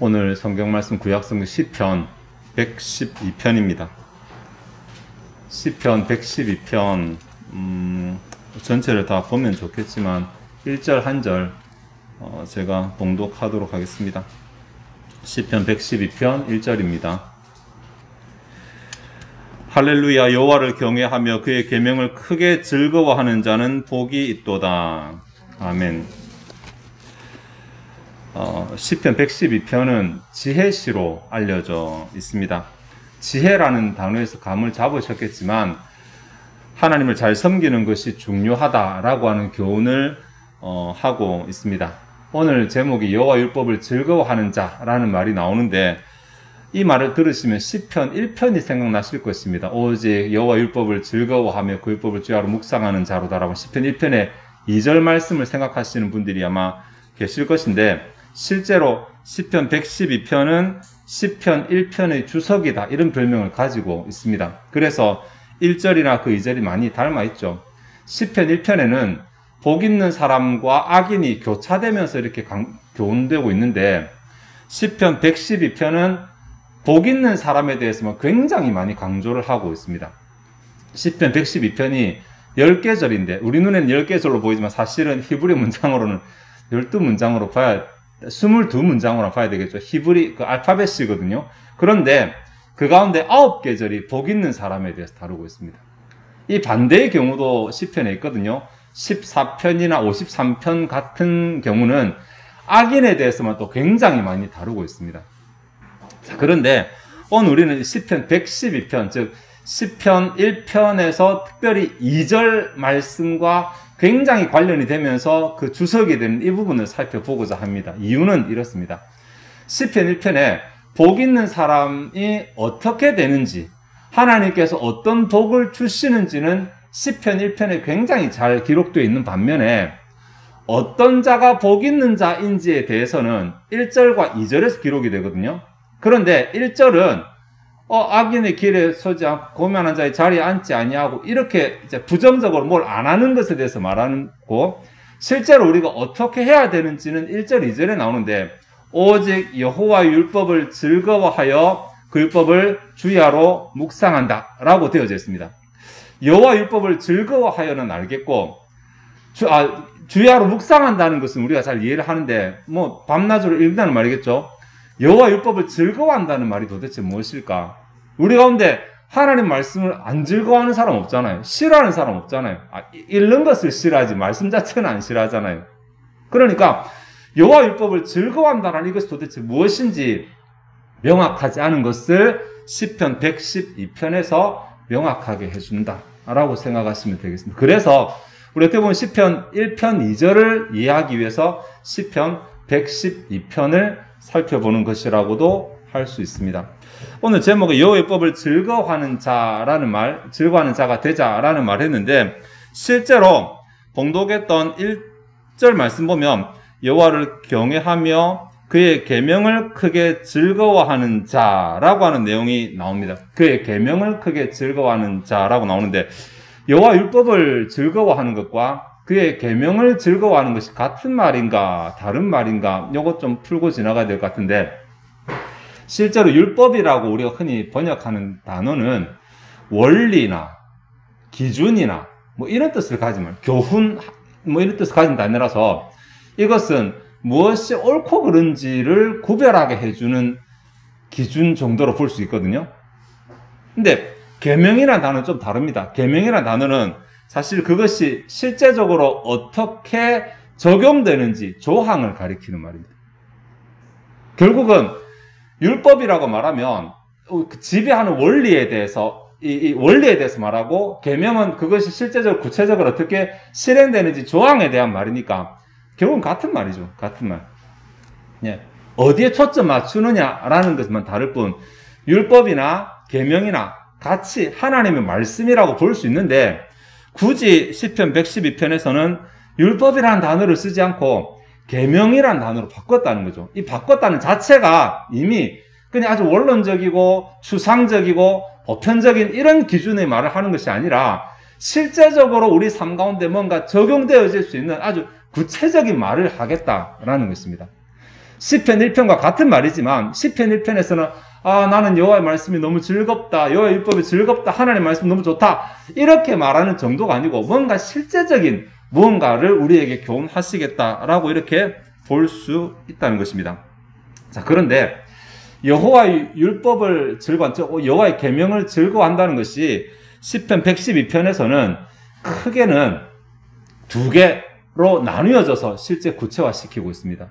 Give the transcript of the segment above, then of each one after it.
오늘 성경 말씀 구약성경 시편 112편입니다. 시편 112편 전체를 다 보면 좋겠지만 1절 1절 제가 봉독하도록 하겠습니다. 시편 112편 1절입니다. 할렐루야, 여호와를 경외하며 그의 계명을 크게 즐거워하는 자는 복이 있도다. 아멘. 시편 112편은 지혜시로 알려져 있습니다. 지혜라는 단어에서 감을 잡으셨겠지만 하나님을 잘 섬기는 것이 중요하다라고 하는 교훈을 하고 있습니다. 오늘 제목이 여호와 율법을 즐거워하는 자라는 말이 나오는데 이 말을 들으시면 시편 1편이 생각나실 것입니다. 오직 여호와 율법을 즐거워하며 그 율법을 주야로 묵상하는 자로다라고 시편 1편의 2절 말씀을 생각하시는 분들이 아마 계실 것인데, 실제로 시편 112편은 시편 1편의 주석이다, 이런 별명을 가지고 있습니다. 그래서 1절이나 그 2절이 많이 닮아 있죠. 시편 1편에는 복 있는 사람과 악인이 교차되면서 이렇게 교훈되고 있는데, 시편 112편은 복 있는 사람에 대해서만 굉장히 많이 강조를 하고 있습니다. 시편 112편이 10계절인데 우리 눈에는 10계절로 보이지만 사실은 히브리 문장으로는 12문장으로 봐야, 22문장으로 봐야 되겠죠. 히브리 그 알파벳이거든요. 그런데 그 가운데 9계절이 복 있는 사람에 대해서 다루고 있습니다. 이 반대의 경우도 시편에 있거든요. 14편이나 53편 같은 경우는 악인에 대해서만 또 굉장히 많이 다루고 있습니다. 자, 그런데 오늘 우리는 시편 112편, 즉 시편 1편에서 특별히 2절 말씀과 굉장히 관련이 되면서 그 주석이 되는 이 부분을 살펴보고자 합니다. 이유는 이렇습니다. 시편 1편에 복 있는 사람이 어떻게 되는지, 하나님께서 어떤 복을 주시는지는 시편 1편에 굉장히 잘 기록되어 있는 반면에 어떤 자가 복 있는 자인지에 대해서는 1절과 2절에서 기록이 되거든요. 그런데 1절은 악인의 길에 서지 않고 고면한 자의 자리에 앉지 아니하고 이렇게 이제 부정적으로 뭘 안 하는 것에 대해서 말하는 거, 실제로 우리가 어떻게 해야 되는지는 1절, 2절에 나오는데 오직 여호와 율법을 즐거워하여 그 율법을 주야로 묵상한다 라고 되어져 있습니다. 여호와 율법을 즐거워하여는 알겠고 주야로 묵상한다는 것은 우리가 잘 이해를 하는데 뭐 밤낮으로 읽는다는 말이겠죠. 여호와 율법을 즐거워한다는 말이 도대체 무엇일까? 우리 가운데 하나님 말씀을 안 즐거워하는 사람 없잖아요. 싫어하는 사람 없잖아요. 읽는 것을 싫어하지 말씀 자체는 안 싫어하잖아요. 그러니까 여호와 율법을 즐거워한다는 이것이 도대체 무엇인지 명확하지 않은 것을 시편 112편에서 명확하게 해준다라고 생각하시면 되겠습니다. 그래서 우리 어떻게 보면 시편 1편 2절을 이해하기 위해서 시편 112편을 살펴보는 것이라고도 할 수 있습니다. 오늘 제목은 여호와의 법을 즐거워하는 자라는 말, 즐거워하는 자가 되자라는 말 했는데, 실제로 봉독했던 1절 말씀 보면 여호와를 경외하며 그의 계명을 크게 즐거워하는 자라고 하는 내용이 나옵니다. 그의 계명을 크게 즐거워하는 자라고 나오는데, 여호와 율법을 즐거워하는 것과 그의 계명을 즐거워하는 것이 같은 말인가 다른 말인가, 이것 좀 풀고 지나가야 될 것 같은데, 실제로 율법이라고 우리가 흔히 번역하는 단어는 원리나 기준이나 뭐 이런 뜻을 가진 말, 교훈 뭐 이런 뜻을 가진 단어라서 이것은 무엇이 옳고 그른지를 구별하게 해주는 기준 정도로 볼 수 있거든요. 근데 계명이라는 단어는 좀 다릅니다. 계명이라는 단어는 사실 그것이 실제적으로 어떻게 적용되는지 조항을 가리키는 말입니다. 결국은 율법이라고 말하면 지배하는 원리에 대해서, 이 원리에 대해서 말하고, 계명은 그것이 실제적으로 구체적으로 어떻게 실행되는지 조항에 대한 말이니까 결국은 같은 말이죠. 같은 말. 예. 어디에 초점 맞추느냐라는 것만 다를 뿐, 율법이나 계명이나 같이 하나님의 말씀이라고 볼 수 있는데, 굳이 시편 112편에서는 율법이라는 단어를 쓰지 않고 계명이라는 단어로 바꿨다는 거죠. 이 바꿨다는 자체가 이미 그냥 아주 원론적이고 추상적이고 보편적인 이런 기준의 말을 하는 것이 아니라 실제적으로 우리 삶 가운데 뭔가 적용되어질 수 있는 아주 구체적인 말을 하겠다라는 것입니다. 시편 1편과 같은 말이지만 시편 1편에서는 나는 여호와의 말씀이 너무 즐겁다. 여호와의 율법이 즐겁다. 하나님의 말씀 너무 좋다. 이렇게 말하는 정도가 아니고 뭔가 실제적인 무언가를 우리에게 교훈하시겠다라고 이렇게 볼 수 있다는 것입니다. 자, 그런데 여호와의 율법을 여호와의 계명을 즐거워한다는 것이 시편 112편에서는 크게는 두 개로 나누어져서 실제 구체화시키고 있습니다.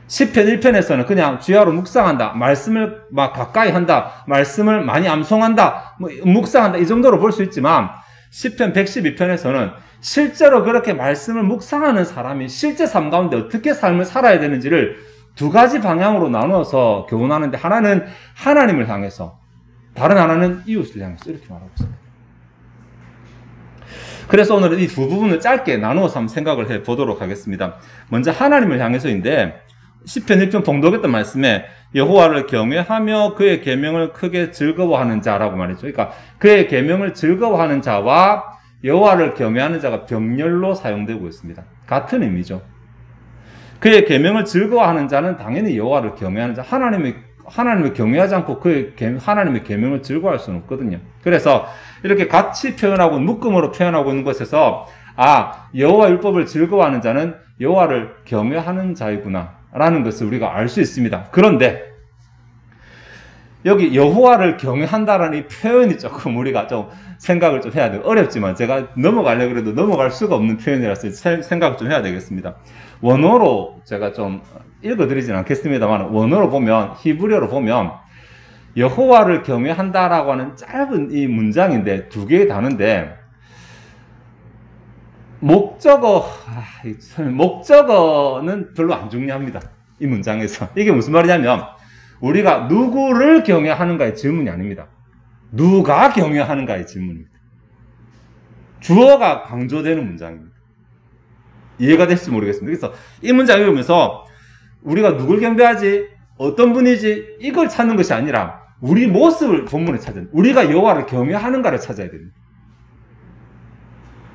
시편 1편에서는 그냥 주야로 묵상한다, 말씀을 막 가까이 한다, 말씀을 많이 암송한다, 묵상한다 이 정도로 볼 수 있지만 시편 112편에서는 실제로 그렇게 말씀을 묵상하는 사람이 실제 삶 가운데 어떻게 삶을 살아야 되는지를 두 가지 방향으로 나누어서 교훈하는데, 하나는 하나님을 향해서, 다른 하나는 이웃을 향해서 이렇게 말하고 있습니다. 그래서 오늘은 이 두 부분을 짧게 나누어서 한번 생각을 해보도록 하겠습니다. 먼저 하나님을 향해서인데, 시편 1편 봉독했던 말씀에 여호와를 경외하며 그의 계명을 크게 즐거워하는 자라고 말했죠. 그러니까 그의 계명을 즐거워하는 자와 여호와를 경외하는 자가 병렬로 사용되고 있습니다. 같은 의미죠. 그의 계명을 즐거워하는 자는 당연히 여호와를 경외하는 자, 하나님을 경외하지 않고 하나님의 계명을 즐거워할 수는 없거든요. 그래서 이렇게 같이 표현하고 묶음으로 표현하고 있는 것에서 여호와 율법을 즐거워하는 자는 여호와를 경외하는 자이구나 라는 것을 우리가 알 수 있습니다. 그런데 여기 여호와를 경외한다라는 이 표현이 조금 우리가 좀 생각을 좀 해야 돼요. 어렵지만 제가 넘어가려고 해도 넘어갈 수가 없는 표현이라서 생각을 좀 해야 되겠습니다. 원어로 제가 좀 읽어드리진 않겠습니다만, 원어로 보면, 히브리어로 보면 여호와를 경외한다라고 하는 짧은 이 문장인데 두 개의 단어인데, 목적어는 별로 안 중요합니다. 이 문장에서. 이게 무슨 말이냐면, 우리가 누구를 경외하는가의 질문이 아닙니다. 누가 경외하는가의 질문입니다. 주어가 강조되는 문장입니다. 이해가 될지 모르겠습니다. 그래서 이 문장을 읽으면서 우리가 누굴 경배하지, 어떤 분이지, 이걸 찾는 것이 아니라 우리 모습을 본문에 찾아야 됩니다. 우리가 여호와를 경외하는가를 찾아야 됩니다.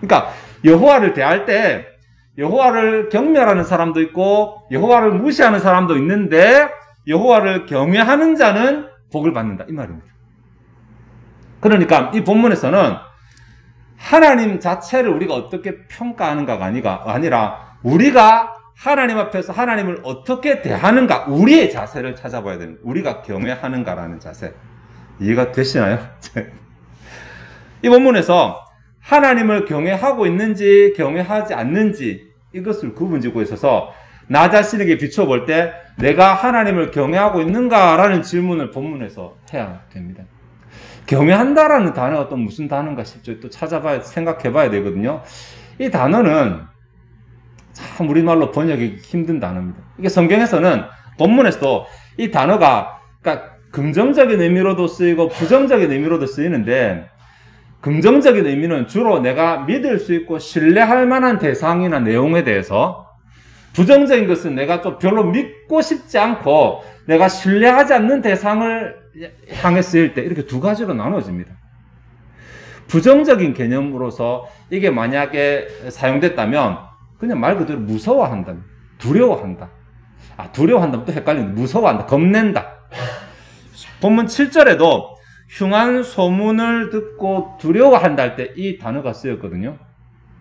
그러니까 여호와를 대할 때 여호와를 경멸하는 사람도 있고 여호와를 무시하는 사람도 있는데 여호와를 경외하는 자는 복을 받는다, 이 말입니다. 그러니까 이 본문에서는 하나님 자체를 우리가 어떻게 평가하는가가 아니라 우리가 하나님 앞에서 하나님을 어떻게 대하는가, 우리의 자세를 찾아봐야 됩니다. 우리가 경외하는가라는 자세. 이해가 되시나요? 이 본문에서 하나님을 경외하고 있는지 경외하지 않는지 이것을 구분짓고 있어서 나 자신에게 비춰볼 때 내가 하나님을 경외하고 있는가라는 질문을 본문에서 해야 됩니다. 경외한다라는 단어가 또 무슨 단어인가 싶죠. 또 생각해봐야 되거든요. 이 단어는 참 우리말로 번역이 힘든 단어입니다. 이게 성경에서는 본문에서도 이 단어가 그러니까 긍정적인 의미로도 쓰이고 부정적인 의미로도 쓰이는데, 긍정적인 의미는 주로 내가 믿을 수 있고 신뢰할 만한 대상이나 내용에 대해서, 부정적인 것은 내가 좀 별로 믿고 싶지 않고 내가 신뢰하지 않는 대상을 향해 쓰일 때 이렇게 두 가지로 나눠집니다. 부정적인 개념으로서 이게 만약에 사용됐다면 그냥 말 그대로 무서워한다, 두려워한다. 두려워한다면 또 헷갈리는데 무서워한다, 겁낸다. 본문 7절에도 흉한 소문을 듣고 두려워한다 할 때 이 단어가 쓰였거든요.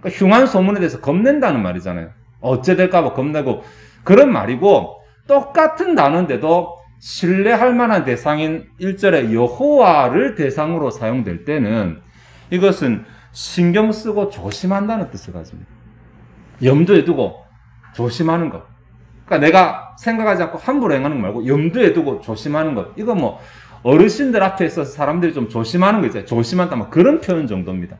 그러니까 흉한 소문에 대해서 겁낸다는 말이잖아요. 어째 될까봐 겁내고, 그런 말이고, 똑같은 단어인데도 신뢰할 만한 대상인 1절에 여호와를 대상으로 사용될 때는 이것은 신경 쓰고 조심한다는 뜻을 가집니다. 염두에 두고 조심하는 것. 그러니까 내가 생각하지 않고 함부로 행하는 거 말고 염두에 두고 조심하는 것. 이거 뭐 어르신들 앞에 있어서 사람들이 좀 조심하는 거 있잖아요. 조심한다, 뭐 그런 표현 정도입니다.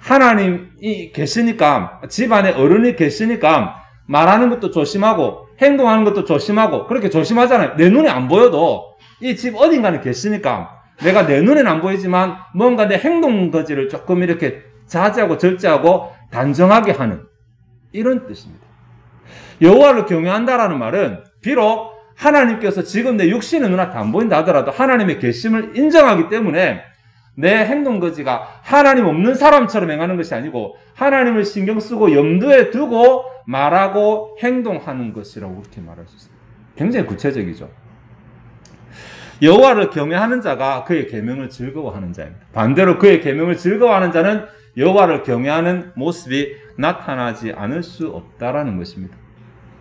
하나님이 계시니까, 집안에 어른이 계시니까 말하는 것도 조심하고 행동하는 것도 조심하고 그렇게 조심하잖아요. 내 눈에 안 보여도 이 집 어딘가는 계시니까 내가 내 눈에는 안 보이지만 뭔가 내 행동 거지를 조금 이렇게 자제하고 절제하고 단정하게 하는, 이런 뜻입니다. 여호와를 경외한다라는 말은 비록 하나님께서 지금 내 육신의 눈앞에 안 보인다 하더라도 하나님의 계심을 인정하기 때문에 내 행동 거지가 하나님 없는 사람처럼 행하는 것이 아니고 하나님을 신경 쓰고 염두에 두고 말하고 행동하는 것이라고 그렇게 말할 수 있습니다. 굉장히 구체적이죠. 여호와를 경외하는 자가 그의 계명을 즐거워하는 자입니다. 반대로 그의 계명을 즐거워하는 자는 여호와를 경외하는 모습이 나타나지 않을 수 없다라는 것입니다.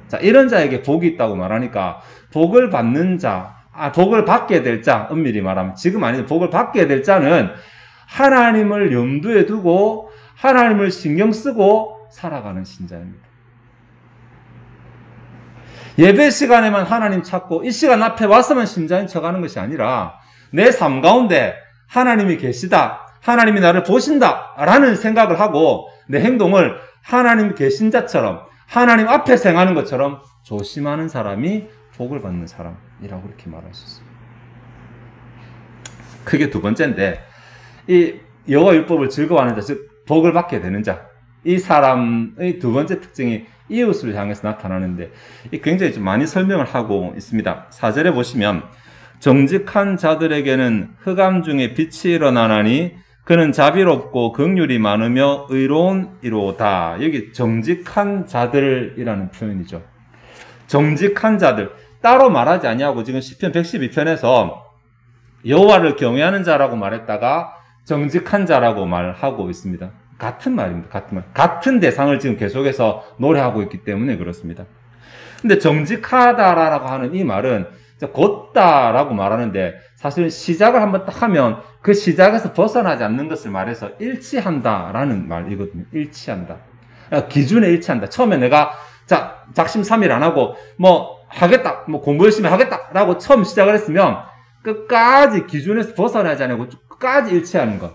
자, 이런 자에게 복이 있다고 말하니까 복을 받는 자, 복을 받게 될 자, 엄밀히 말하면 지금 아니죠. 복을 받게 될 자는 하나님을 염두에 두고 하나님을 신경 쓰고 살아가는 신자입니다. 예배 시간에만 하나님 찾고 이 시간 앞에 와서만 신자인 척하는 것이 아니라 내 삶 가운데 하나님이 계시다, 하나님이 나를 보신다 라는 생각을 하고 내 행동을 하나님 계신 자처럼 하나님 앞에서 행하는 것처럼 조심하는 사람이 복을 받는 사람이라고 이렇게 말할 수 있습니다. 그게 두 번째인데, 이 여호와 율법을 즐거워하는 자, 즉 복을 받게 되는 자, 이 사람의 두 번째 특징이 이웃을 향해서 나타나는데 굉장히 좀 많이 설명을 하고 있습니다. 4절에 보시면 정직한 자들에게는 흑암 중에 빛이 일어나나니 그는 자비롭고 긍휼이 많으며 의로운 이로다. 여기 정직한 자들이라는 표현이죠. 정직한 자들, 따로 말하지 아니하고 지금 시편 112편에서 여호와를 경외하는 자라고 말했다가 정직한 자라고 말하고 있습니다. 같은 말입니다. 같은 말. 같은 대상을 지금 계속해서 노래하고 있기 때문에 그렇습니다. 근데 정직하다라고 하는 이 말은 곧다라고 말하는데 사실은 시작을 한번 딱 하면 그 시작에서 벗어나지 않는 것을 말해서 일치한다라는 말이거든요. 일치한다. 기준에 일치한다. 처음에 내가 작심삼일 안 하고 하겠다, 공부 열심히 하겠다라고 처음 시작을 했으면 끝까지 기준에서 벗어나지 않고 끝까지 일치하는 것.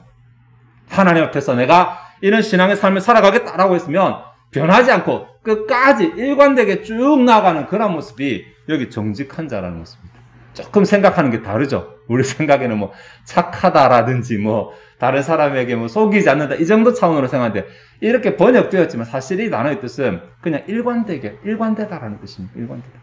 하나님 앞에서 내가 이런 신앙의 삶을 살아가겠다라고 했으면 변하지 않고 끝까지 일관되게 쭉 나아가는 그런 모습이 여기 정직한 자라는 모습입니다. 조금 생각하는 게 다르죠. 우리 생각에는 착하다라든지 다른 사람에게 속이지 않는다 이 정도 차원으로 생각하는데 이렇게 번역되었지만 사실 이 단어의 뜻은 그냥 일관되다라는 뜻입니다. 일관되다.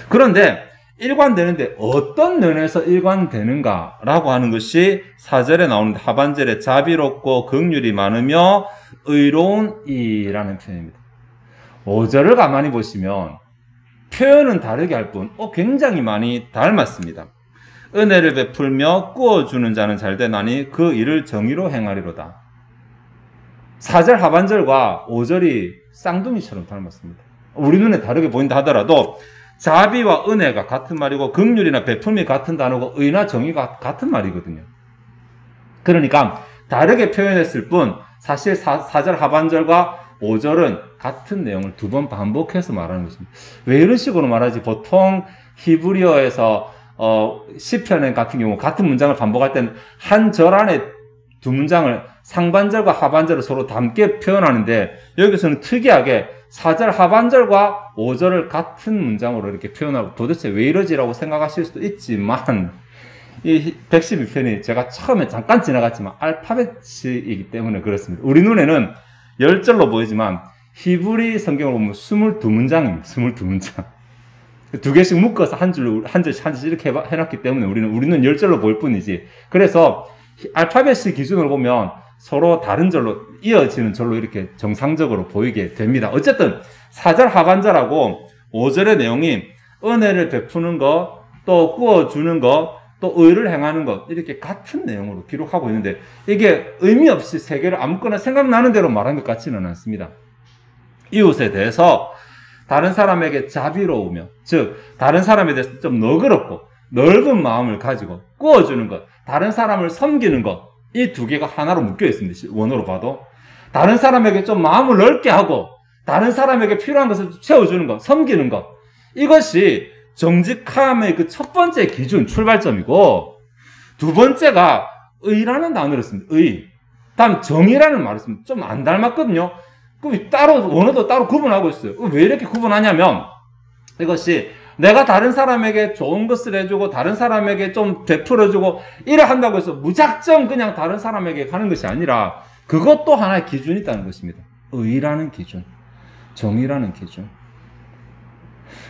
그런데 일관되는데 어떤 면에서 일관되는가라고 하는 것이 4절에 나오는데 하반절에 자비롭고 긍휼이 많으며 의로운 이라는 표현입니다. 5절을 가만히 보시면 표현은 다르게 할 뿐 굉장히 많이 닮았습니다. 은혜를 베풀며 꾸어주는 자는 잘되나니 그 일을 정의로 행하리로다. 4절 하반절과 5절이 쌍둥이처럼 닮았습니다. 우리 눈에 다르게 보인다 하더라도 자비와 은혜가 같은 말이고 긍휼이나 베품이 같은 단어고 의나 정의가 같은 말이거든요. 그러니까 다르게 표현했을 뿐 사실 4절 하반절과 5절은 같은 내용을 두 번 반복해서 말하는 것입니다. 왜 이런 식으로 말하지? 보통 히브리어에서 시편 같은 경우 같은 문장을 반복할 때는 한 절 안에 두 문장을 상반절과 하반절을 서로 담게 표현하는데 여기서는 특이하게 4절 하반절과 5절을 같은 문장으로 이렇게 표현하고 도대체 왜 이러지라고 생각하실 수도 있지만 이 112편이 제가 처음에 잠깐 지나갔지만 알파벳이기 때문에 그렇습니다. 우리 눈에는 10절로 보이지만 히브리 성경을 보면 22문장입니다. 22문장. 두 개씩 묶어서 한 줄씩 이렇게 해놨기 때문에 우리는 10절로 보일 뿐이지. 그래서 알파벳 기준으로 보면 서로 다른 절로 이어지는 절로 이렇게 정상적으로 보이게 됩니다. 어쨌든 4절 하반절하고 5절의 내용이 은혜를 베푸는 것, 또 꾸어주는 것, 또 의를 행하는 것 이렇게 같은 내용으로 기록하고 있는데 이게 의미 없이 세 개를 아무거나 생각나는 대로 말한 것 같지는 않습니다. 이웃에 대해서 다른 사람에게 자비로우며 즉 다른 사람에 대해서 좀 너그럽고 넓은 마음을 가지고 꾸어주는 것, 다른 사람을 섬기는 것 이 두 개가 하나로 묶여 있습니다. 원어로 봐도 다른 사람에게 좀 마음을 넓게 하고 다른 사람에게 필요한 것을 채워주는 것, 섬기는 것 이것이 정직함의 그 첫 번째 기준, 출발점이고 두 번째가 의라는 단어를 씁니다. 의. 다음 정의라는 말을 씁니다. 좀 안 닮았거든요. 그럼 따로 원어도 따로 구분하고 있어요. 왜 이렇게 구분하냐면 이것이 내가 다른 사람에게 좋은 것을 해주고 다른 사람에게 좀 베풀어주고 이래 한다고 해서 무작정 그냥 다른 사람에게 가는 것이 아니라 그것도 하나의 기준이 있다는 것입니다. 의라는 기준, 정의라는 기준.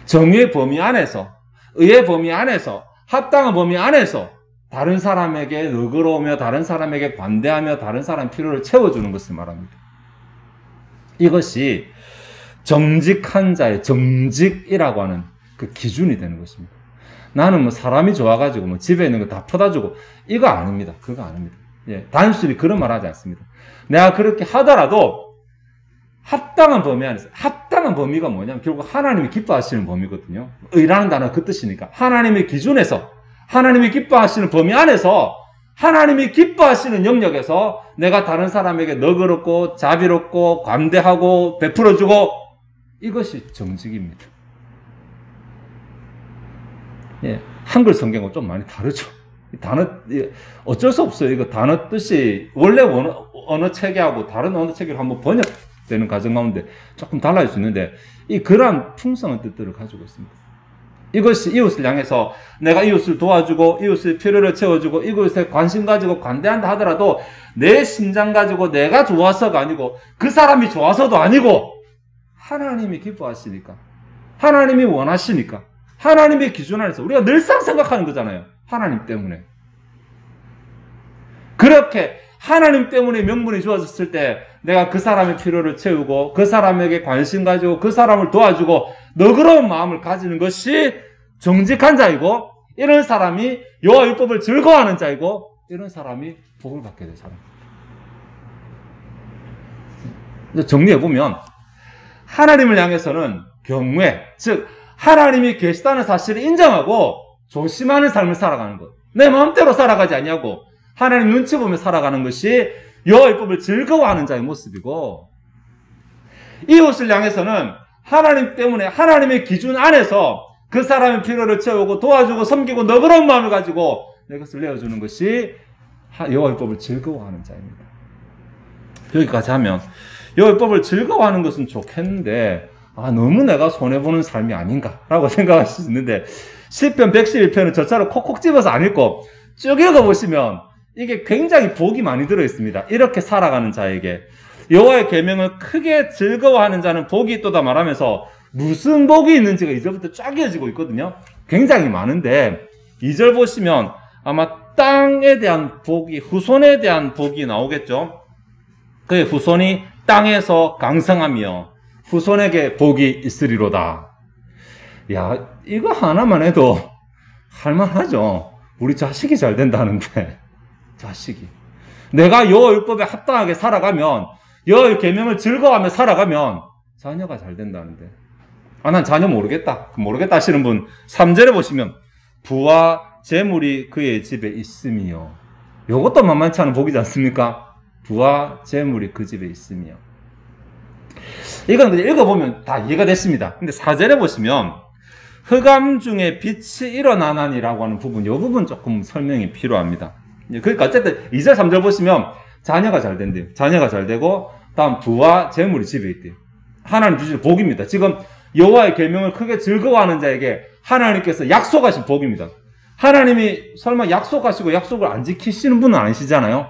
정의의 범위 안에서, 의의 범위 안에서, 합당한 범위 안에서 다른 사람에게 너그러우며 다른 사람에게 관대하며 다른 사람 필요를 채워주는 것을 말합니다. 이것이 정직한 자의 정직이라고 하는 그 기준이 되는 것입니다. 나는 뭐 사람이 좋아가지고 뭐 집에 있는 거 다 퍼다 주고 이거 아닙니다. 그거 아닙니다. 예, 단순히 그런 말 하지 않습니다. 내가 그렇게 하더라도 합당한 범위 안에서, 합당한 범위가 뭐냐면 결국 하나님이 기뻐하시는 범위거든요. 의라는 단어가 그 뜻이니까 하나님의 기준에서, 하나님이 기뻐하시는 범위 안에서, 하나님이 기뻐하시는 영역에서 내가 다른 사람에게 너그럽고 자비롭고 관대하고 베풀어주고, 이것이 정직입니다. 예, 한글 성경과 좀 많이 다르죠. 단어, 어쩔 수 없어요. 이거 단어 뜻이 원래 언어 체계하고 다른 언어 체계로 한번 번역되는 과정 가운데 조금 달라질 수 있는데, 이 그러한 풍성한 뜻들을 가지고 있습니다. 이것이 이웃을 향해서 내가 이웃을 도와주고 이웃의 필요를 채워주고 이웃에 관심 가지고 관대한다 하더라도 내 심장 가지고 내가 좋아서가 아니고 그 사람이 좋아서도 아니고 하나님이 기뻐하시니까, 하나님이 원하시니까, 하나님의 기준 안에서 우리가 늘상 생각하는 거잖아요. 하나님 때문에. 그렇게 하나님 때문에 명분이 주어졌을 때 내가 그 사람의 필요를 채우고 그 사람에게 관심 가지고 그 사람을 도와주고 너그러운 마음을 가지는 것이 정직한 자이고, 이런 사람이 여호와 율법을 즐거워하는 자이고, 이런 사람이 복을 받게 될 사람. 정리해보면 하나님을 향해서는 경외, 즉 하나님이 계시다는 사실을 인정하고 조심하는 삶을 살아가는 것. 내 마음대로 살아가지 않냐고 하나님 눈치 보며 살아가는 것이 여호와 율법을 즐거워하는 자의 모습이고, 이웃을 향해서는 하나님 때문에 하나님의 기준 안에서 그 사람의 필요를 채우고 도와주고 섬기고 너그러운 마음을 가지고 내 것을 내어주는 것이 여호와 율법을 즐거워하는 자입니다. 여기까지 하면 여호와 율법을 즐거워하는 것은 좋겠는데 너무 내가 손해보는 삶이 아닌가라고 생각하실 수 있는데, 시편 111편은 저처럼 콕콕 집어서 안 읽고 쭉 읽어보시면 이게 굉장히 복이 많이 들어있습니다. 이렇게 살아가는 자에게 여호와의 계명을 크게 즐거워하는 자는 복이 있도다 말하면서 무슨 복이 있는지가 2절부터 쫙 이어지고 있거든요. 굉장히 많은데 2절 보시면 아마 땅에 대한 복이, 후손에 대한 복이 나오겠죠. 그의 후손이 땅에서 강성하며 후손에게 복이 있으리로다. 야, 이거 하나만 해도 할만하죠. 우리 자식이 잘 된다는데, 자식이. 내가 여호와 율법에 합당하게 살아가면, 여호와의 계명을 즐거워하며 살아가면 자녀가 잘 된다는데. 난 자녀 모르겠다 하시는 분 3절에 보시면 부와 재물이 그의 집에 있으며, 이것도 만만치 않은 복이지 않습니까? 부와 재물이 그 집에 있으며. 이건 그냥 읽어보면 다 이해가 됐습니다. 근데 4절에 보시면 흑암 중에 빛이 일어나나니라고 하는 부분, 이 부분 조금 설명이 필요합니다. 그러니까 어쨌든 2절 3절 보시면 자녀가 잘 된대요. 자녀가 잘 되고 다음 부와 재물이 집에 있대요. 하나님 주시는 복입니다. 지금 여호와의 계명을 크게 즐거워하는 자에게 하나님께서 약속하신 복입니다. 하나님이 설마 약속하시고 약속을 안 지키시는 분은 아니시잖아요.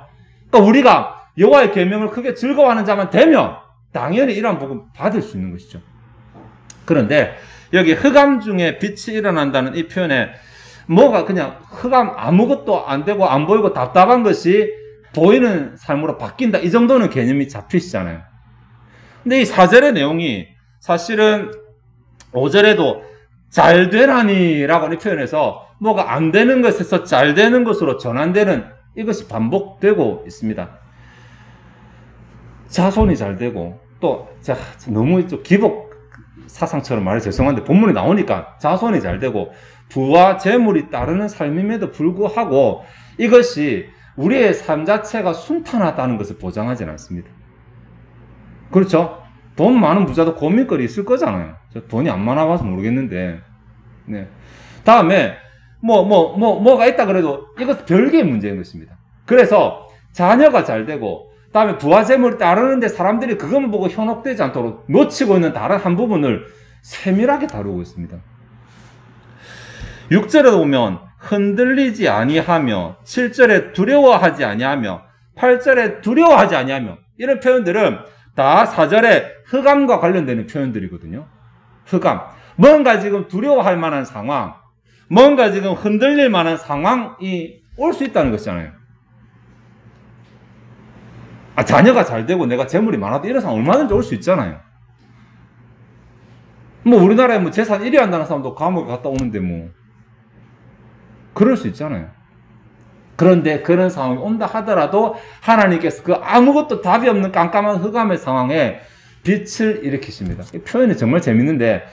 그러니까 우리가 여호와의 계명을 크게 즐거워하는 자만 되면 당연히 이러한 복을 받을 수 있는 것이죠. 그런데 여기 흑암 중에 빛이 일어난다는 이 표현에 뭐가 그냥 흑암, 아무것도 안 되고 안 보이고 답답한 것이 보이는 삶으로 바뀐다, 이 정도는 개념이 잡히시잖아요. 근데 이 4절의 내용이 사실은 5절에도 잘 되라니라고 하는 표현에서 뭐가 안 되는 것에서 잘 되는 것으로 전환되는 이것이 반복되고 있습니다. 자손이 잘 되고, 또 너무 기복 사상처럼 말해 죄송한데 본문에 나오니까 자손이 잘 되고 부와 재물이 따르는 삶임에도 불구하고 이것이 우리의 삶 자체가 순탄하다는 것을 보장하지는 않습니다. 그렇죠? 돈 많은 부자도 고민거리 있을 거잖아요. 저 돈이 안 많아봐서 모르겠는데. 네. 다음에 뭐가 있다 그래도 이것은 별개의 문제인 것입니다. 그래서 자녀가 잘 되고 다음에 부와 재물이 따르는데 사람들이 그것만 보고 현혹되지 않도록 놓치고 있는 다른 한 부분을 세밀하게 다루고 있습니다. 6절에 보면 흔들리지 아니하며, 7절에 두려워하지 아니하며, 8절에 두려워하지 아니하며, 이런 표현들은 다 4절에 흑암과 관련되는 표현들이거든요. 흑암. 뭔가 지금 두려워할 만한 상황, 뭔가 지금 흔들릴 만한 상황이 올 수 있다는 것이잖아요. 자녀가 잘 되고 내가 재물이 많아도 이런 상황 얼마든지 올 수 있잖아요. 뭐 우리나라에 뭐 재산 1위 한다는 사람도 감옥에 갔다 오는데 뭐 그럴 수 있잖아요. 그런데 그런 상황이 온다 하더라도 하나님께서 그 아무것도 답이 없는 깜깜한 흑암의 상황에 빛을 일으키십니다. 이 표현이 정말 재밌는데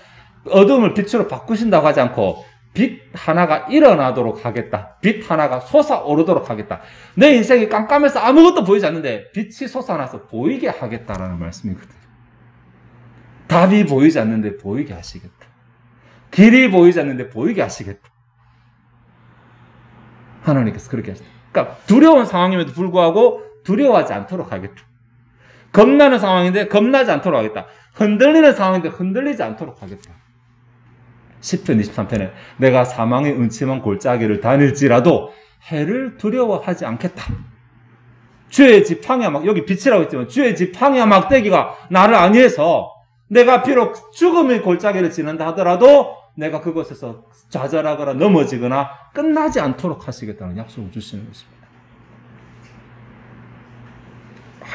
어둠을 빛으로 바꾸신다고 하지 않고 빛 하나가 일어나도록 하겠다. 빛 하나가 솟아오르도록 하겠다. 내 인생이 깜깜해서 아무것도 보이지 않는데 빛이 솟아나서 보이게 하겠다라는 말씀이거든요. 답이 보이지 않는데 보이게 하시겠다. 길이 보이지 않는데 보이게 하시겠다. 하나님께서 그렇게 하시다. 그러니까 두려운 상황임에도 불구하고 두려워하지 않도록 하겠다. 겁나는 상황인데 겁나지 않도록 하겠다. 흔들리는 상황인데 흔들리지 않도록 하겠다. 10편 23편에 내가 사망의 음침한 골짜기를 다닐지라도 해를 두려워하지 않겠다. 주의 지팡이와 여기 빛이라고 했지만 주의 지팡이와 막대기가 나를 안위해서 내가 비록 죽음의 골짜기를 지난다 하더라도 내가 그곳에서 좌절하거나 넘어지거나 끝나지 않도록 하시겠다는 약속을 주시는 것입니다.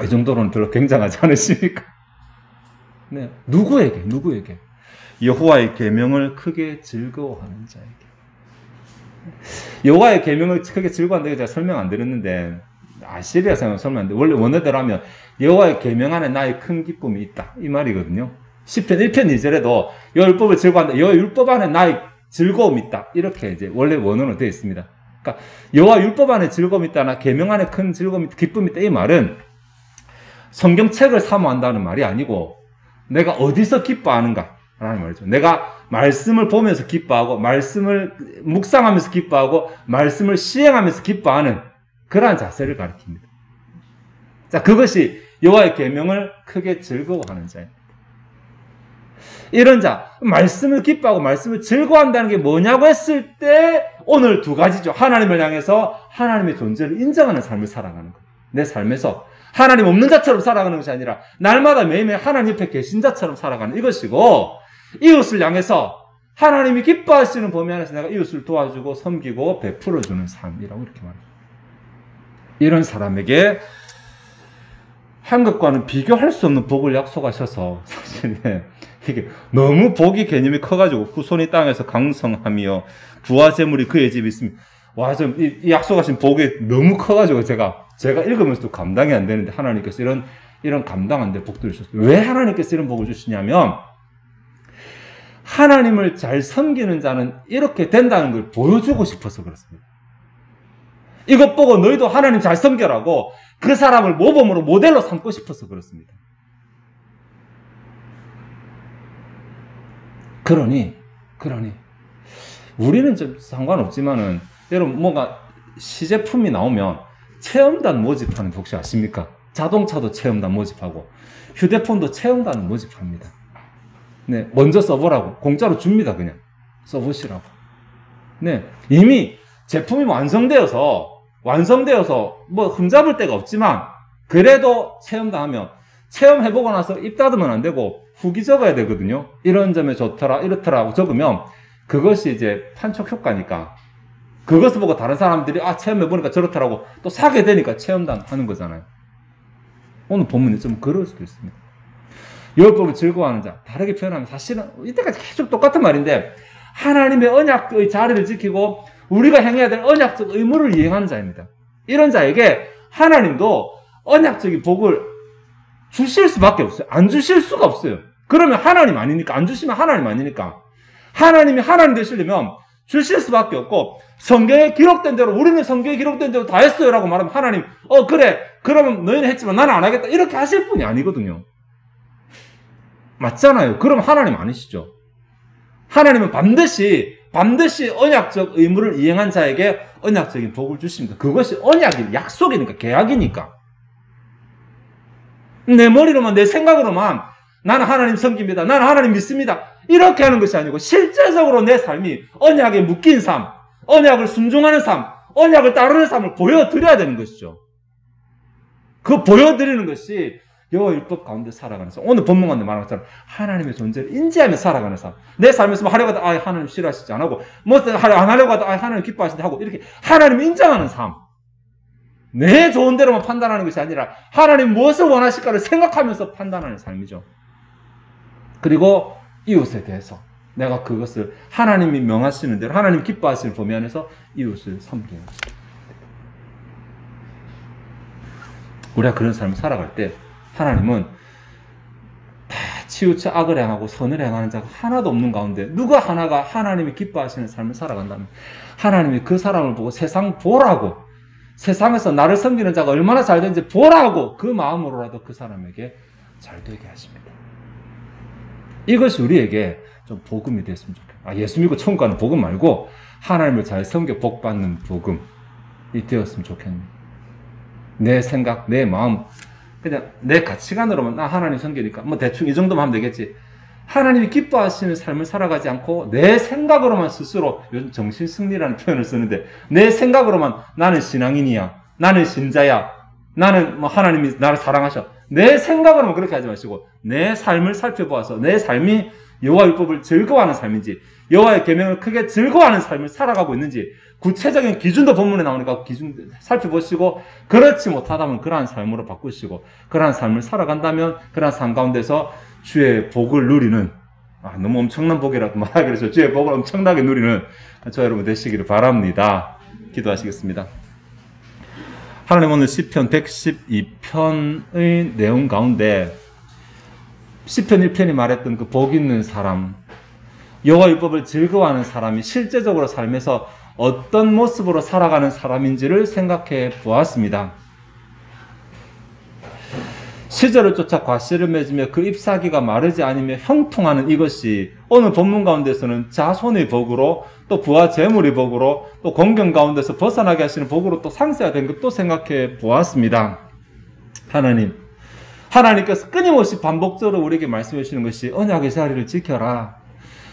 이 정도로는 별로 굉장하지 않으십니까? 네. 누구에게? 여호와의 계명을 크게 즐거워하는 자에게. 여호와의 계명을 크게 즐거워한다고 제가 설명 안 드렸는데 아시리아서는 설명 안 돼. 원래 원어대로 하면 여호와의 계명 안에 나의 큰 기쁨이 있다. 이 말이거든요. 10편 1편 2절에도 여호와 율법을 즐거워한다. 여호와 율법 안에 나의 즐거움이 있다. 이렇게 이제 원래 원어로 되어 있습니다. 그러니까 여호와 율법 안에 즐거움이 있다나 계명 안에 큰 즐거움이 기쁨이 있다. 이 말은 성경책을 사모한다는 말이 아니고 내가 어디서 기뻐하는가 라는 말이죠. 내가 말씀을 보면서 기뻐하고 말씀을 묵상하면서 기뻐하고 말씀을 시행하면서 기뻐하는 그러한 자세를 가리킵니다. 자, 그것이 여호와의 계명을 크게 즐거워하는 자입니다. 이런 자, 말씀을 기뻐하고 말씀을 즐거워한다는 게 뭐냐고 했을 때 오늘 두 가지죠. 하나님을 향해서 하나님의 존재를 인정하는 삶을 살아가는 것. 내 삶에서 하나님 없는 자처럼 살아가는 것이 아니라 날마다 매일매일 하나님 옆에 계신 자처럼 살아가는 이것이고, 이웃을 향해서 하나님이 기뻐하시는 범위 안에서 내가 이웃을 도와주고 섬기고 베풀어주는 삶이라고 이렇게 말합니다. 이런 사람에게 한국과는 비교할 수 없는 복을 약속하셔서 사실 이게 너무 복이 개념이 커가지고 후손이 땅에서 강성하며 부와 재물이 그의 집에 있으면 와, 좀 이 약속하신 복이 너무 커가지고 제가 읽으면서도 감당이 안 되는데 하나님께서 이런 감당 안 될 복들을 주셨어요. 왜 하나님께서 이런 복을 주시냐면 하나님을 잘 섬기는 자는 이렇게 된다는 걸 보여주고 싶어서 그렇습니다. 이것 보고 너희도 하나님 잘 섬겨라고 그 사람을 모범으로 모델로 삼고 싶어서 그렇습니다. 그러니 우리는 좀 상관없지만은 여러분 뭔가 시제품이 나오면 체험단 모집하는 거 혹시 아십니까? 자동차도 체험단 모집하고 휴대폰도 체험단 모집합니다. 네, 먼저 써보라고 공짜로 줍니다. 그냥 써보시라고. 네, 이미 제품이 완성되어서 뭐 흠잡을 데가 없지만 그래도 체험단 하면 체험해보고 나서 입 닫으면 안 되고 후기 적어야 되거든요. 이런 점에 좋더라 이렇더라 하고 적으면 그것이 이제 판촉 효과니까 그것을 보고 다른 사람들이 체험해보니까 저렇더라고 또 사게 되니까 체험단 하는 거잖아요. 오늘 본문이 좀 그럴 수도 있습니다. 율법을 즐거워하는 자, 다르게 표현하면 사실은 이때까지 계속 똑같은 말인데 하나님의 언약의 자리를 지키고 우리가 행해야 될 언약적 의무를 이행하는 자입니다. 이런 자에게 하나님도 언약적인 복을 주실 수밖에 없어요. 안 주실 수가 없어요. 그러면 하나님 아니니까, 안 주시면 하나님 아니니까. 하나님이 하나님 되시려면 주실 수밖에 없고, 성경에 기록된 대로, 우리는 성경에 기록된 대로 다 했어요 라고 말하면 하나님, 그래, 그러면 너희는 했지만 나는 안 하겠다, 이렇게 하실 분이 아니거든요. 맞잖아요. 그럼 하나님 아니시죠. 하나님은 반드시 언약적 의무를 이행한 자에게 언약적인 복을 주십니다. 그것이 언약이 약속이니까, 계약이니까. 내 머리로만, 내 생각으로만 나는 하나님 섬깁니다. 나는 하나님 믿습니다. 이렇게 하는 것이 아니고 실제적으로 내 삶이 언약에 묶인 삶, 언약을 순종하는 삶, 언약을 따르는 삶을 보여드려야 되는 것이죠. 그 보여드리는 것이 여호와 율법 가운데 살아가는 삶. 오늘 본문 가운데 말한 것처럼 하나님의 존재를 인지하며 살아가는 삶. 내 삶에서 뭐 하려고 하다 하나님 싫어하시지 안 하고 뭐 안 하려고 하다 하나님 기뻐하신다 하고 이렇게 하나님을 인정하는 삶. 내 좋은 대로만 판단하는 것이 아니라 하나님 무엇을 원하실까를 생각하면서 판단하는 삶이죠. 그리고 이웃에 대해서 내가 그것을 하나님이 명하시는 대로 하나님 기뻐하시는 범위 안에서 이웃을 섬기는 우리가 그런 삶을 살아갈 때 하나님은 다 치우쳐 악을 행하고 선을 행하는 자가 하나도 없는 가운데 누가 하나가 하나님이 기뻐하시는 삶을 살아간다면 하나님이 그 사람을 보고 세상 보라고 세상에서 나를 섬기는 자가 얼마나 잘 되는지 보라고 그 마음으로라도 그 사람에게 잘 되게 하십니다. 이것이 우리에게 좀 복음이 됐으면 좋겠어요. 예수 믿고 천국 가는 복음 말고 하나님을 잘 섬겨 복 받는 복음이 되었으면 좋겠네요. 내 생각, 내 마음, 그냥 내 가치관으로만 나 하나님 섬기니까 뭐 대충 이 정도만 하면 되겠지. 하나님이 기뻐하시는 삶을 살아가지 않고 내 생각으로만 스스로 요즘 정신승리라는 표현을 쓰는데 내 생각으로만 나는 신앙인이야, 나는 신자야, 나는 뭐 하나님이 나를 사랑하셔. 내 생각으로만 그렇게 하지 마시고 내 삶을 살펴보아서 내 삶이 여호와 율법을 즐거워하는 삶인지 여호와의 계명을 크게 즐거워하는 삶을 살아가고 있는지 구체적인 기준도 본문에 나오니까 기준 살펴보시고 그렇지 못하다면 그러한 삶으로 바꾸시고 그러한 삶을 살아간다면 그러한 삶 가운데서 주의 복을 누리는 너무 엄청난 복이라고 말하기 그래서 주의 복을 엄청나게 누리는 저 여러분 되시기를 바랍니다. 기도하시겠습니다. 하나님 오늘 시편 112편의 내용 가운데 시편 1편이 말했던 그 복 있는 사람 여호와 율법을 즐거워하는 사람이 실제적으로 삶에서 어떤 모습으로 살아가는 사람인지를 생각해 보았습니다. 시절을 쫓아 과실을 맺으며 그 잎사귀가 마르지 않으며 형통하는 이것이 오늘 본문 가운데서는 자손의 복으로 또 부와 재물의 복으로 또 공경 가운데서 벗어나게 하시는 복으로 또 상세화된 것도 생각해 보았습니다. 하나님께서 끊임없이 반복적으로 우리에게 말씀해 주시는 것이 언약의 자리를 지켜라.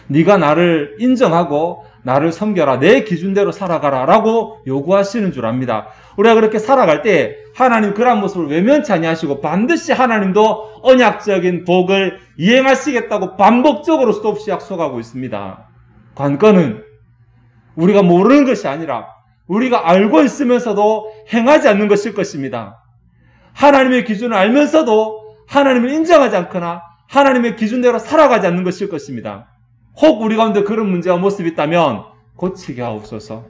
네가 나를 인정하고 나를 섬겨라. 내 기준대로 살아가라 라고 요구하시는 줄 압니다. 우리가 그렇게 살아갈 때 하나님 그러한 모습을 외면치 아니하시고 반드시 하나님도 언약적인 복을 이행하시겠다고 반복적으로 수도 없이 약속하고 있습니다. 관건은 우리가 모르는 것이 아니라 우리가 알고 있으면서도 행하지 않는 것일 것입니다. 하나님의 기준을 알면서도 하나님을 인정하지 않거나 하나님의 기준대로 살아가지 않는 것일 것입니다. 혹 우리 가운데 그런 문제와 모습이 있다면 고치게 하옵소서.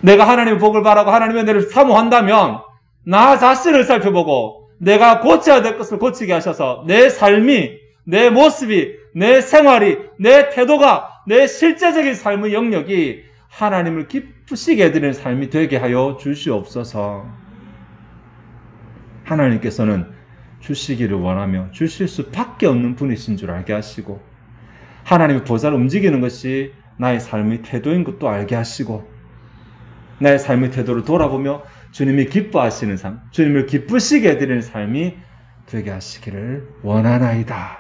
내가 하나님의 복을 바라고 하나님의 은혜를 사모한다면 나 자신을 살펴보고 내가 고쳐야 될 것을 고치게 하셔서 내 삶이, 내 모습이, 내 생활이, 내 태도가, 내 실제적인 삶의 영역이 하나님을 기쁘시게 해드리는 삶이 되게 하여 주시옵소서. 하나님께서는 주시기를 원하며 주실 수밖에 없는 분이신 줄 알게 하시고 하나님의 보좌를 움직이는 것이 나의 삶의 태도인 것도 알게 하시고 나의 삶의 태도를 돌아보며 주님이 기뻐하시는 삶, 주님을 기쁘시게 해드리는 삶이 되게 하시기를 원하나이다.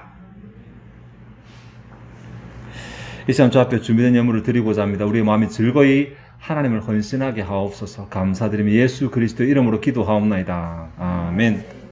이 시간 주 앞에 준비된 예물을 드리고자 합니다. 우리의 마음이 즐거이 하나님을 헌신하게 하옵소서. 감사드리며 예수 그리스도의 이름으로 기도하옵나이다. 아멘.